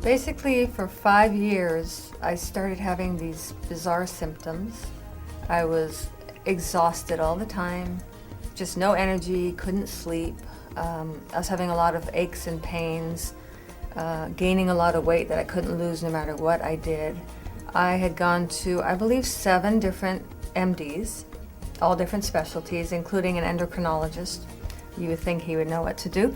Basically, for 5 years, I started having these bizarre symptoms. I was exhausted all the time, just no energy, couldn't sleep. I was having a lot of aches and pains, gaining a lot of weight that I couldn't lose no matter what I did. I had gone to, I believe, 7 different MDs, all different specialties, including an endocrinologist. You would think he would know what to do.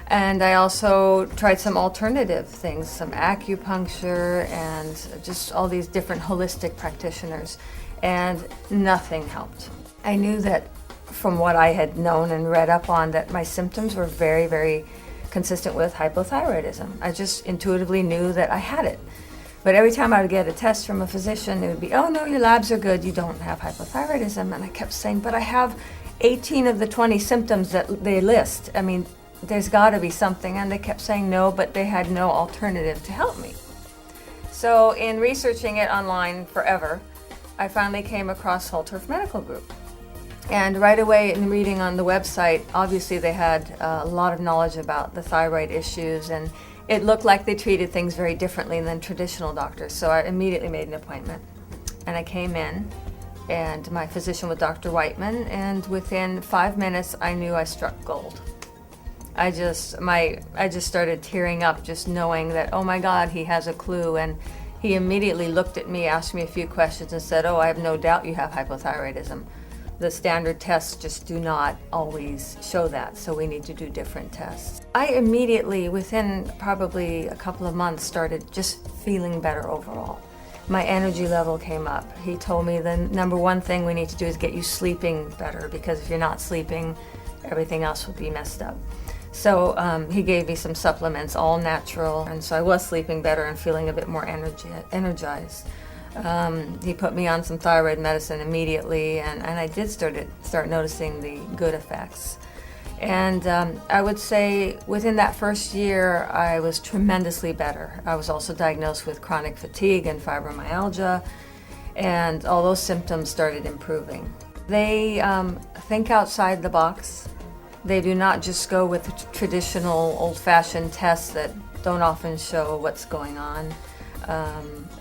And I also tried some alternative things, some acupuncture and just all these different holistic practitioners, and nothing helped. I knew that from what I had known and read up on that my symptoms were very, very consistent with hypothyroidism. I just intuitively knew that I had it. But every time I would get a test from a physician, it would be, oh no, your labs are good, you don't have hypothyroidism. And I kept saying, but I have 18 of the 20 symptoms that they list. I mean, there's got to be something. And they kept saying no, but they had no alternative to help me. So in researching it online forever, I finally came across Holtorf Medical Group. And right away in reading on the website, obviously they had a lot of knowledge about the thyroid issues, and it looked like they treated things very differently than traditional doctors. So I immediately made an appointment. And I came in, and my physician was Dr. Whiteman, and within 5 minutes I knew I struck gold. I just started tearing up just knowing that, oh my God, he has a clue. And he immediately looked at me, asked me a few questions, and said, oh, I have no doubt you have hypothyroidism. The standard tests just do not always show that, so we need to do different tests. I immediately, within probably a couple of months, started just feeling better overall. My energy level came up. He told me the number one thing we need to do is get you sleeping better, because if you're not sleeping, everything else will be messed up. So he gave me some supplements, all natural, and so I was sleeping better and feeling a bit more energized. He put me on some thyroid medicine immediately, and I did start noticing the good effects. And I would say within that first year, I was tremendously better. I was also diagnosed with chronic fatigue and fibromyalgia, and all those symptoms started improving. They think outside the box. They do not just go with well old-fashioned tests that don't often show what's going on.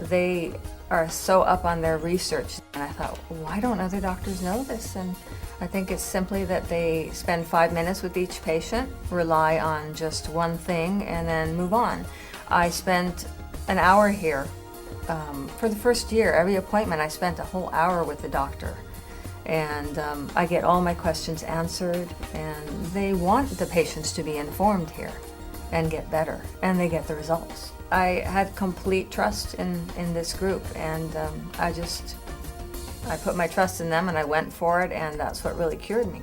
They are so up on their research, and I thought, why don't other doctors know this? And I think it's simply that they spend 5 minutes with each patient, rely on just one thing, and then move on. I spent an hour here. For the first year, every appointment I spent a whole hour with the doctor. And I get all my questions answered, and they want the patients to be informed here and get better, and they get the results. I had complete trust in this group, and I put my trust in them, and I went for it, and that's what really cured me.